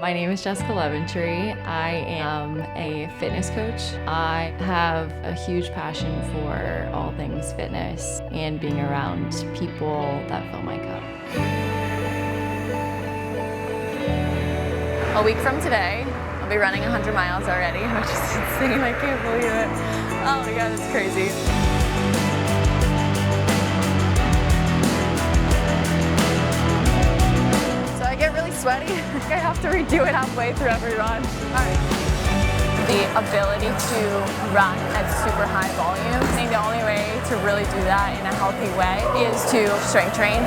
My name is Jessica Leventry. I am a fitness coach. I have a huge passion for all things fitness and being around people that fill my cup. A week from today, I'll be running 100 miles already, which is insane. I can't believe it. Oh my God, it's crazy. I get really sweaty. I have to redo it halfway through every run. All right. The ability to run at super high volume. I think the only way to really do that in a healthy way is to strength train.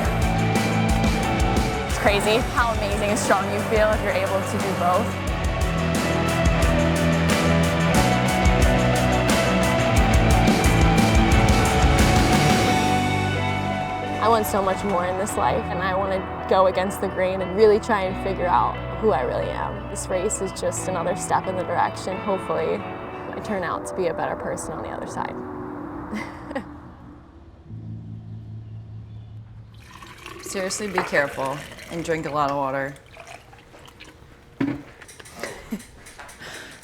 It's crazy how amazing and strong you feel if you're able to do both. I want so much more in this life, and I want to go against the grain and really try and figure out who I really am. This race is just another step in the direction. Hopefully, I turn out to be a better person on the other side. Seriously, be careful and drink a lot of water.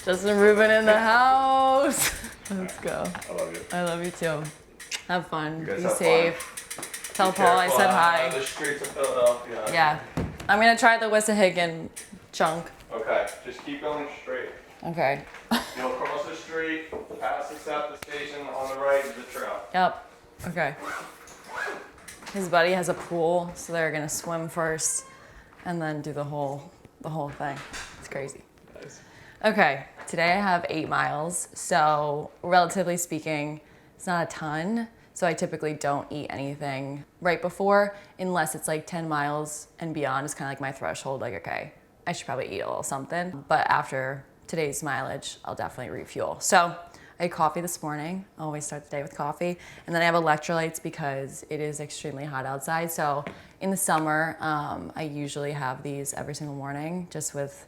Justin Rubin in the house. Let's go. I love you. I love you too. Have fun. Be have safe. Fun. Tell Paul I said hi. The streets of Philadelphia. Yeah. I'm gonna try the Wissahickon chunk. Okay, just keep going straight. Okay. You'll cross the street, past the Supps station, on the right is the trail. Yep. Okay. His buddy has a pool, so they're gonna swim first and then do the whole thing. It's crazy. Nice. Okay, today I have 8 miles, so relatively speaking, it's not a ton. So I typically don't eat anything right before, unless it's like 10 miles and beyond is kind of like my threshold, like, okay, I should probably eat a little something. But after today's mileage, I'll definitely refuel. So I had coffee this morning. I always start the day with coffee. And then I have electrolytes because it is extremely hot outside. So in the summer, I usually have these every single morning, just with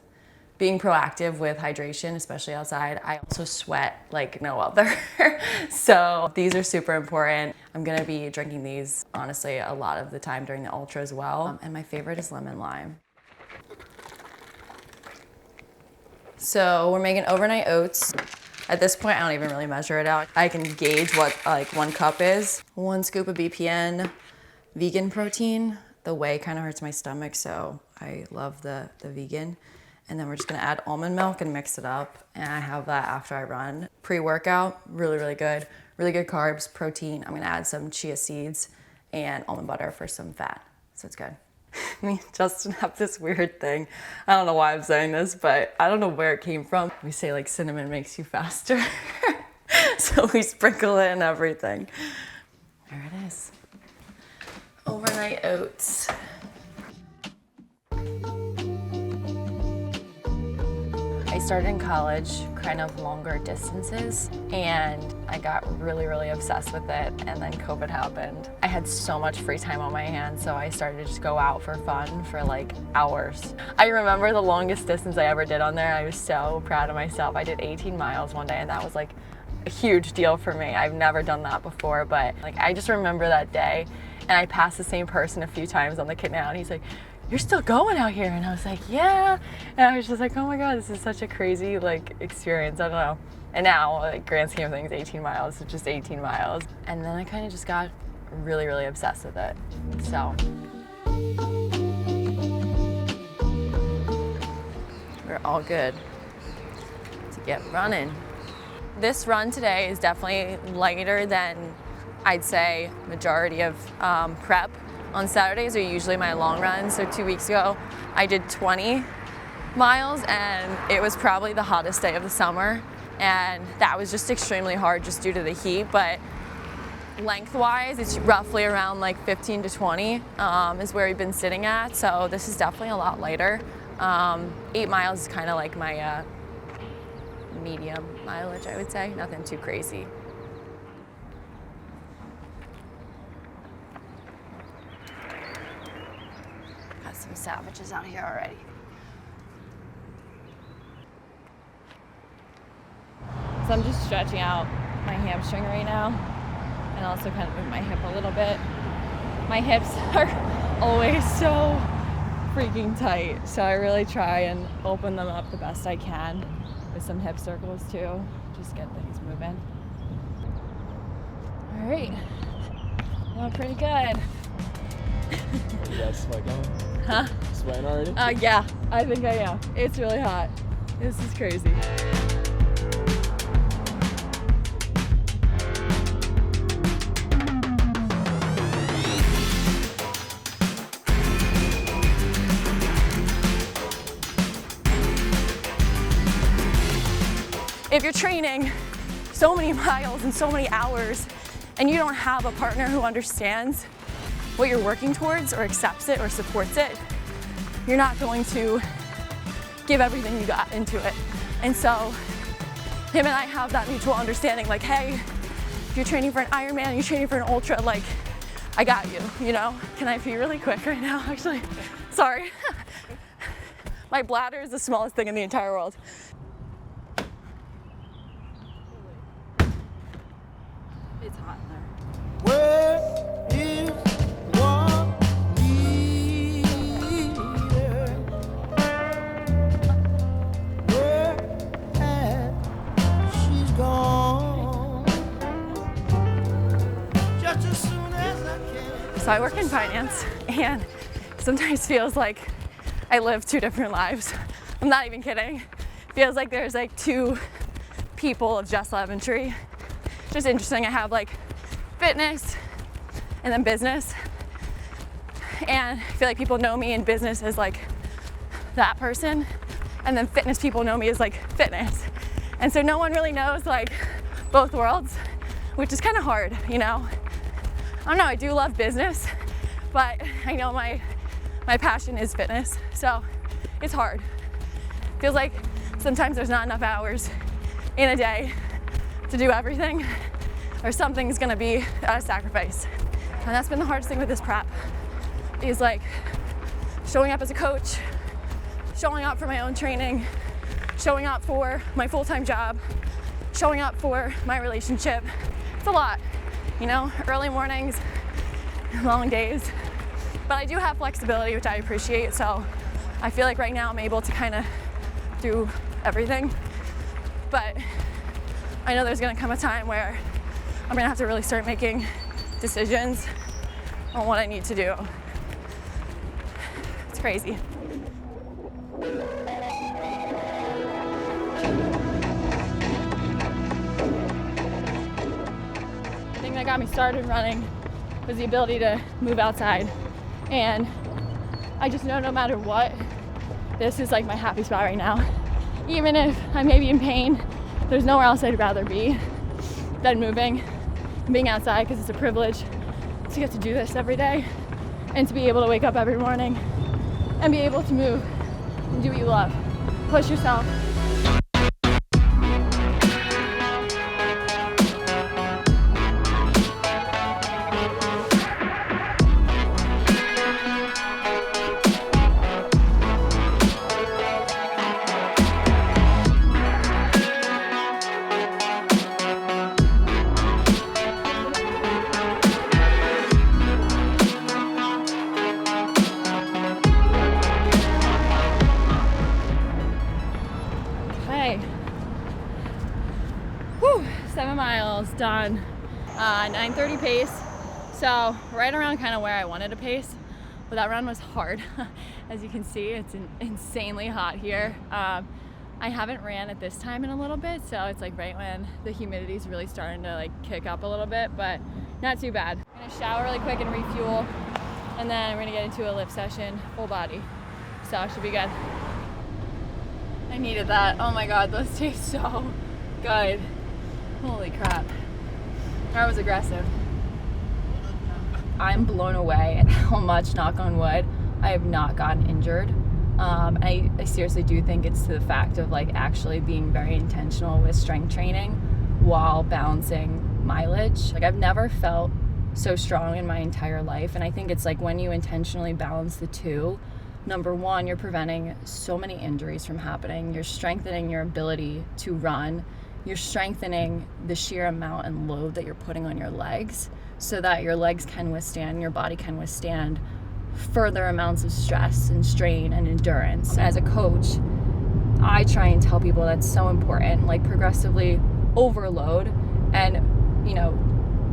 being proactive with hydration, especially outside. I also sweat like no other. So these are super important. I'm gonna be drinking these, honestly, a lot of the time during the ultra as well. And my favorite is lemon lime. So we're making overnight oats. At this point, I don't even really measure it out. I can gauge what like 1 cup is. 1 scoop of BPN vegan protein. The whey kind of hurts my stomach, so I love the vegan. And then we're just gonna add almond milk and mix it up. And I have that after I run. Pre-workout, really, really good. Really good carbs, protein. I'm gonna add some chia seeds and almond butter for some fat. So it's good. Me and Justin have this weird thing. I don't know why I'm saying this, but I don't know where it came from. We say like cinnamon makes you faster. So we sprinkle it in everything. There it is. Overnight oats. I started in college, kind of longer distances, and I got really, really obsessed with it, and then COVID happened. I had so much free time on my hands, so I started to just go out for fun for like hours. I remember the longest distance I ever did on there. I was so proud of myself. I did 18 miles one day, and that was like a huge deal for me. I've never done that before, but like I just remember that day, and I passed the same person a few times on the canal, and he's like, "You're still going out here?" And I was like, "Yeah." And I was just like, oh my God, this is such a crazy like experience. I don't know. And now, like, grand scheme of things, 18 miles, it's just 18 miles. And then I kind of just got really, really obsessed with it. So we're all good to get running. This run today is definitely lighter than I'd say majority of prep. On Saturdays are usually my long runs. So 2 weeks ago, I did 20 miles, and it was probably the hottest day of the summer. And that was just extremely hard just due to the heat. But lengthwise, it's roughly around like 15 to 20 is where we've been sitting at. So this is definitely a lot lighter. 8 miles is kind of like my medium mileage, I would say. Nothing too crazy. Some savages out here already. So I'm just stretching out my hamstring right now and also kind of move my hip a little bit. My hips are always so freaking tight. So I really try and open them up the best I can with some hip circles too. Just get things moving. All right, well, pretty good. You guys sweating? Huh? Sweating already? Yeah, I think I am. It's really hot. This is crazy. If you're training so many miles and so many hours and you don't have a partner who understands what you're working towards or accepts it or supports it, you're not going to give everything you got into it. And so him and I have that mutual understanding, like, hey, if you're training for an Ironman, you're training for an ultra, like, I got you, you know? Can I pee really quick right now, actually? Sorry. My bladder is the smallest thing in the entire world. It's hot in there. Where is one leader? Where has she's gone? Just as soon as I can. So I work in finance and sometimes feels like I live two different lives. I'm not even kidding. Feels like there's like two people of Jess Leventry. Just interesting. I have like fitness and then business, and I feel like people know me in business as like that person, and then fitness people know me as like fitness, and so no one really knows like both worlds, which is kind of hard, you know. I don't know, I do love business, but I know my passion is fitness, so it's hard. Feels like sometimes there's not enough hours in a day to do everything, or something's gonna be a sacrifice. And that's been the hardest thing with this prep, is like showing up as a coach, showing up for my own training, showing up for my full-time job, showing up for my relationship. It's a lot, you know, early mornings, long days. But I do have flexibility, which I appreciate, so I feel like right now I'm able to kind of do everything. But I know there's gonna come a time where I'm gonna have to really start making decisions on what I need to do. It's crazy. The thing that got me started running was the ability to move outside. And I just know no matter what, this is like my happy spot right now. Even if I may be in pain, there's nowhere else I'd rather be than moving and being outside, because it's a privilege to get to do this every day and to be able to wake up every morning and be able to move and do what you love. Push yourself. Whew, 7 miles done. 9:30 pace, so right around kind of where I wanted to pace, but that run was hard. As you can see, it's insanely hot here. I haven't ran at this time in a little bit, so it's like right when the humidity is really starting to like kick up a little bit, but not too bad. I'm gonna shower really quick and refuel, and then we're gonna get into a lift session, full body, so it should be good. I needed that. Oh my god, those taste so good. Holy crap. That was aggressive. I'm blown away at how much, knock on wood, I have not gotten injured. I seriously do think it's to the fact of like actually being very intentional with strength training while balancing mileage. Like I've never felt so strong in my entire life, and I think it's like when you intentionally balance the two, number one, you're preventing so many injuries from happening. You're strengthening your ability to run. You're strengthening the sheer amount and load that you're putting on your legs so that your legs can withstand, your body can withstand further amounts of stress and strain and endurance. As a coach, I try and tell people that's so important, like progressively overload and, you know,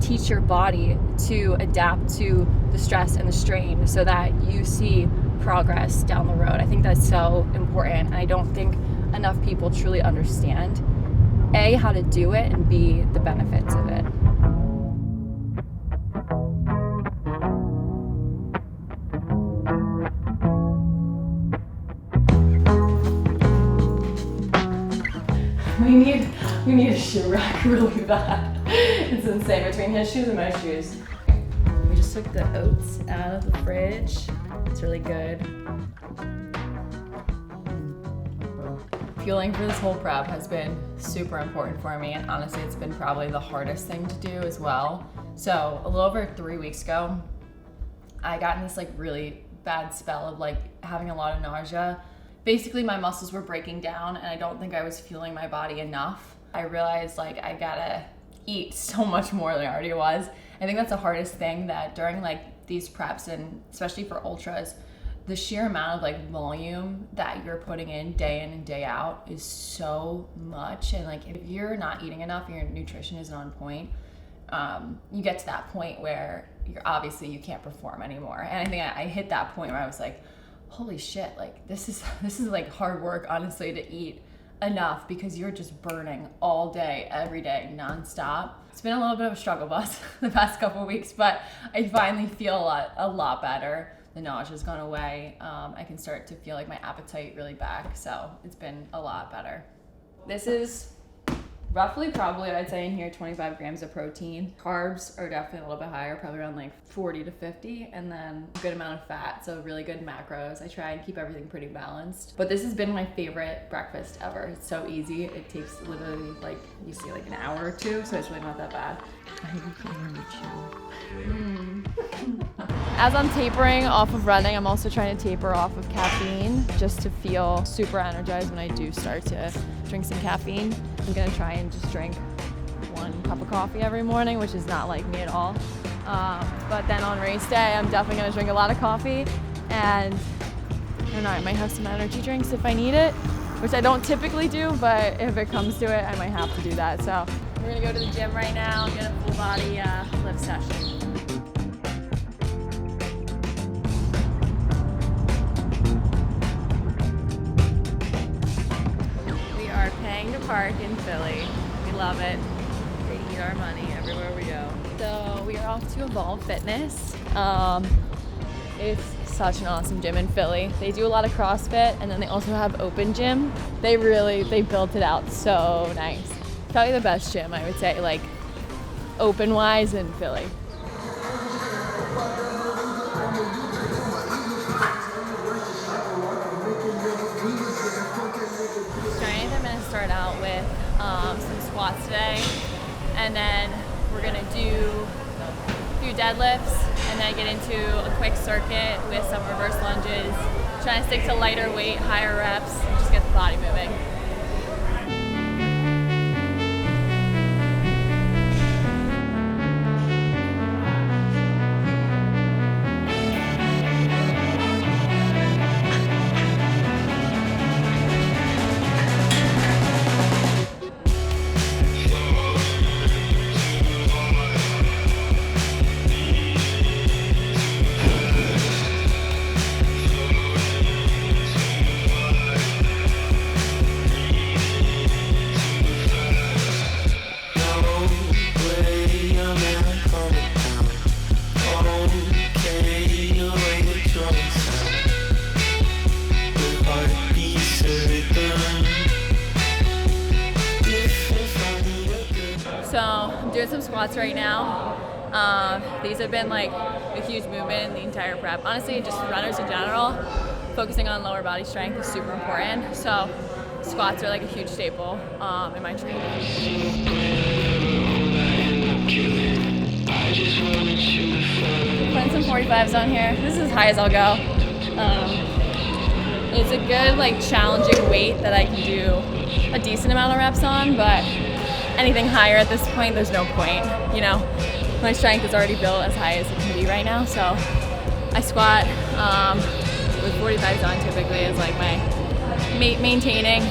teach your body to adapt to the stress and the strain so that you see progress down the road. I think that's so important, and I don't think enough people truly understand A, how to do it, and B, the benefits of it. We need a shoe rack really bad. It's insane between his shoes and my shoes. We just took the oats out of the fridge. It's really good. Fueling for this whole prep has been super important for me, and honestly it's been probably the hardest thing to do as well. So a little over 3 weeks ago, I got in this like really bad spell of like having a lot of nausea. Basically my muscles were breaking down and I don't think I was fueling my body enough. I realized like I gotta eat so much more than I already was. I think that's the hardest thing, that during like these preps, and especially for ultras, the sheer amount of like volume that you're putting in and day out is so much. And like if you're not eating enough and your nutrition isn't on point, you get to that point where you can't perform anymore. And I think I hit that point where I was like, holy shit, like this is like hard work, honestly, to eat enough, because you're just burning all day, every day, nonstop. It's been a little bit of a struggle bus the past couple of weeks, but I finally feel a lot better. The nausea's gone away. I can start to feel like my appetite really back, so it's been a lot better. This is roughly, probably, I'd say in here, 25 grams of protein. Carbs are definitely a little bit higher, probably around like 40 to 50, and then a good amount of fat, so really good macros. I try and keep everything pretty balanced. But this has been my favorite breakfast ever. It's so easy. It takes literally like, you see, like an hour or two, so it's really not that bad. As I'm tapering off of running, I'm also trying to taper off of caffeine just to feel super energized when I do start to drink some caffeine. I'm gonna try and just drink 1 cup of coffee every morning, which is not like me at all. But then on race day, I'm definitely gonna drink a lot of coffee, and I don't know, I might have some energy drinks if I need it, which I don't typically do, but if it comes to it, I might have to do that. So we're gonna go to the gym right now and get a full body lift session. To park in Philly. We love it. They eat our money everywhere we go. So we are off to Evolve Fitness. It's such an awesome gym in Philly. They do a lot of CrossFit, and then they also have open gym. They built it out so nice. Probably the best gym, I would say, like open wise, in Philly. Start out with some squats today, and then we're gonna do a few deadlifts, and then get into a quick circuit with some reverse lunges, trying to stick to lighter weight, higher reps, and just get the body moving. So I'm doing some squats right now. These have been like a huge movement in the entire prep. Honestly, just runners in general, focusing on lower body strength is super important. So squats are like a huge staple in my training. Putting some 45s on here. This is as high as I'll go. It's a good, like, challenging weight that I can do a decent amount of reps on, but anything higher at this point, there's no point, you know? My strength is already built as high as it can be right now, so I squat With 45s on typically is like my maintaining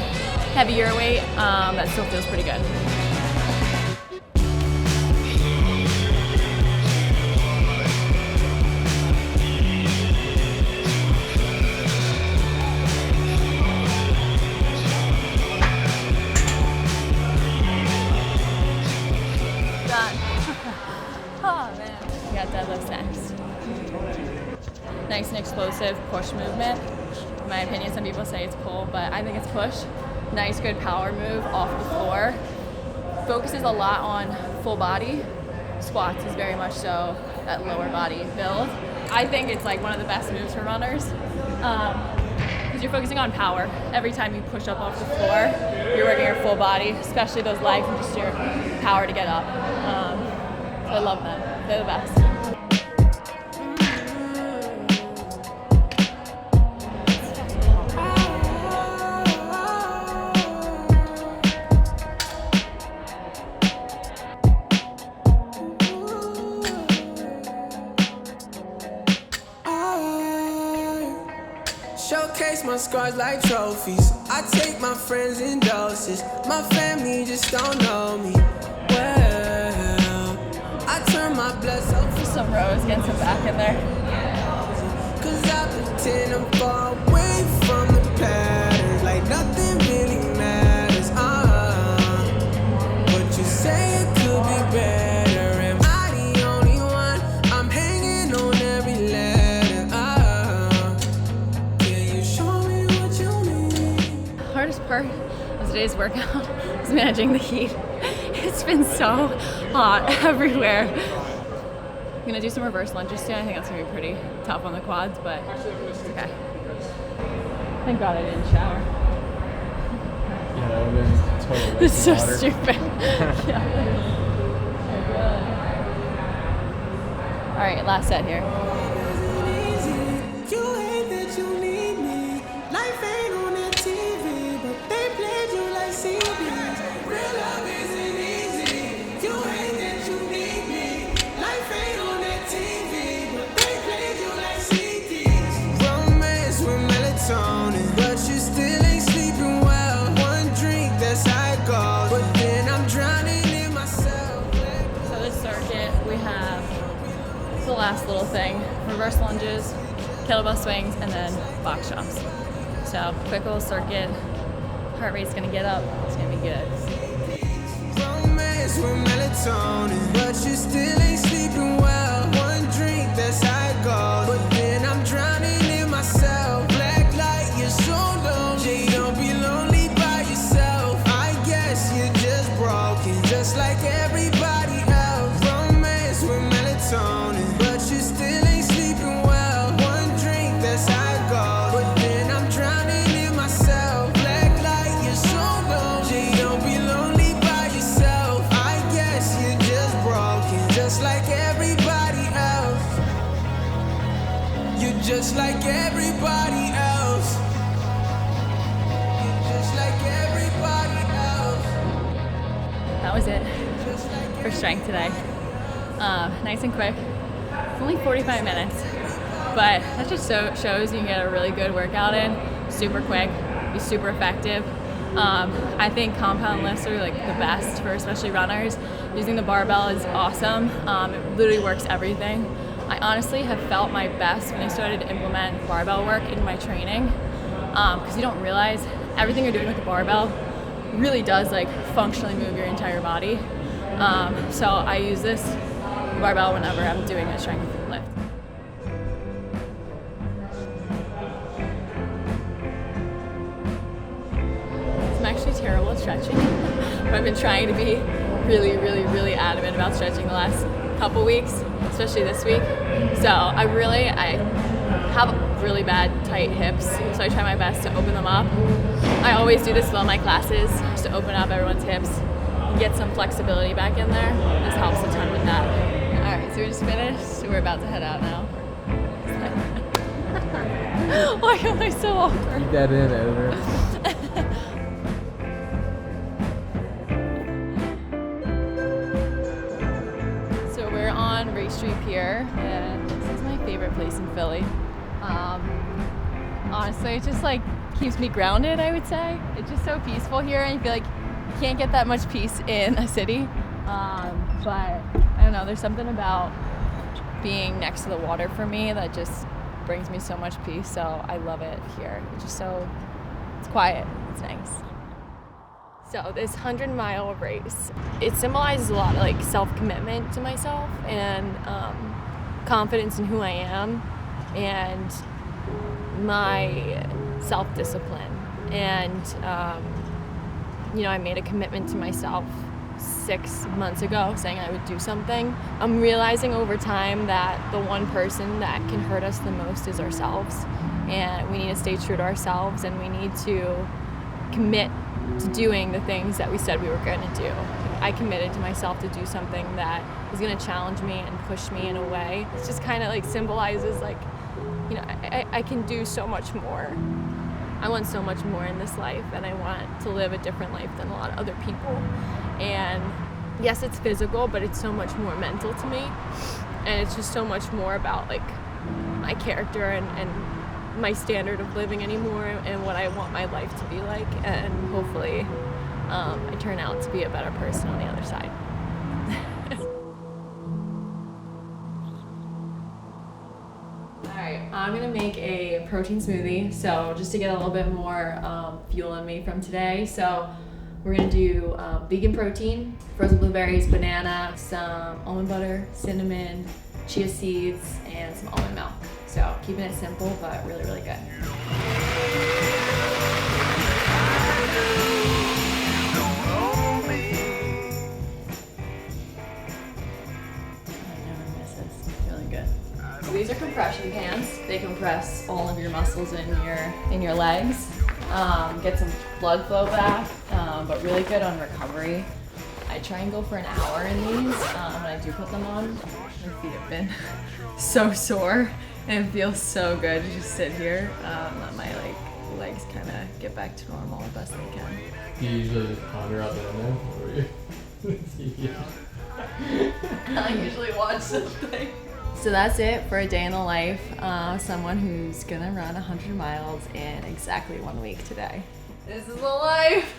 heavier weight. That still feels pretty good. Oh man, we got deadlifts next. Nice and explosive push movement. In my opinion, some people say it's pull, but I think it's push. Nice, good power move off the floor. Focuses a lot on full body. Squats is very much so that lower body build. I think it's like one of the best moves for runners because you're focusing on power. Every time you push up off the floor, you're working your full body, especially those legs and just your power to get up. So I love them. They're the best. Showcase my scars like trophies. I take my friends in doses. My family just don't know me well. I turn my blood so Just some rows, getting some back in there. cause I pretend I'm far away from the patterns, like nothing really matters. But you say it could be better. Am I the only one? I'm hanging on every letter. Can you show me what you mean? Hardest part of today's workout is managing the heat. It's been so hot everywhere. I'm gonna do some reverse lunges soon. I think that's gonna be pretty tough on the quads, but it's okay. Thank God I didn't shower. Yeah, that would have been totally It's so water. stupid. Yeah. All right, last set here. You hate that you need me. Life ain't on that TV, but they played you like CDs. Real love isn't easy. You hate that you need me. Life ain't on that TV, but they played you like CDs. Romance with melatonin, but you still ain't sleeping well. One drink, that's how it goes. But then I'm drowning in myself. So this circuit, we have the last little thing: reverse lunges, kettlebell swings, and then box jumps. So quick little circuit. Heart rate's gonna get up. It's gonna be good. Romance with melatonin, but you still ain't sleeping well. One drink, that's how it goes. But then I'm drowning in myself. Black light, you're so lonely. Don't be lonely by yourself. I guess you're just broken, just like everybody else. Romance with melatonin, but you still ain't sleeping well. One drink, that's how it goes. But then I'm drowning in myself. Black light, you're so lonely. Don't be lonely by yourself. I guess you're just broken, just like everybody else. You're just like everybody else. You're just like everybody else. That was it Just like for strength today. Nice and quick. It's only 45 minutes, but that just shows you can get a really good workout in, super quick, be super effective. I think compound lifts are like the best for especially runners. Using the barbell is awesome. It literally works everything. I honestly have felt my best when I started to implement barbell work in my training, because you don't realize everything you're doing with the barbell really does like functionally move your entire body. So I use this barbell whenever I'm doing a strength lift. I'm actually terrible at stretching, but I've been trying to be really adamant about stretching the last couple weeks, especially this week. So I have really bad tight hips, so I try my best to open them up. I always do this with all my classes, just to open up everyone's hips and get some flexibility back in there. This helps a ton with that. All right, so we just finished. We're about to head out now. Why am I so awkward? Keep that in, editor. So we're on Ray Street Pier, and this is my favorite place in Philly. Honestly, it just like keeps me grounded, I would say. It's just so peaceful here, and I feel like you can't get that much peace in a city. But I don't know, there's something about being next to the water for me that just brings me so much peace, so I love it here. It's just it's quiet, it's nice. So this 100-mile race, it symbolizes a lot of like self-commitment to myself and confidence in who I am and my self-discipline. And I made a commitment to myself 6 months ago saying I would do something. I'm realizing over time that the one person that can hurt us the most is ourselves, and we need to stay true to ourselves, and we need to commit to doing the things that we said we were going to do. I committed to myself to do something that is going to challenge me and push me in a way. It just kind of like symbolizes like, I can do so much more. I want so much more in this life, and I want to live a different life than a lot of other people. And yes, it's physical, but it's so much more mental to me. And it's just so much more about like my character and my standard of living anymore and what I want my life to be like. And hopefully I turn out to be a better person on the other side. Alright, I'm gonna make a protein smoothie, so just to get a little bit more fuel in me from today. So we're gonna do vegan protein, frozen blueberries, banana, some almond butter, cinnamon, chia seeds, and some almond milk. So keeping it simple, but really, really good. So these are compression pants. They compress all of your muscles in your legs. Get some blood flow back, but really good on recovery. I try and go for an hour in these when I do put them on. My feet have been so sore, and it feels so good to just sit here, let my legs kind of get back to normal the best they can. Do you usually just ponder out there, or I usually watch something. So that's it for a day in the life. Someone who's gonna run 100 miles in exactly 1 week today. This is the life.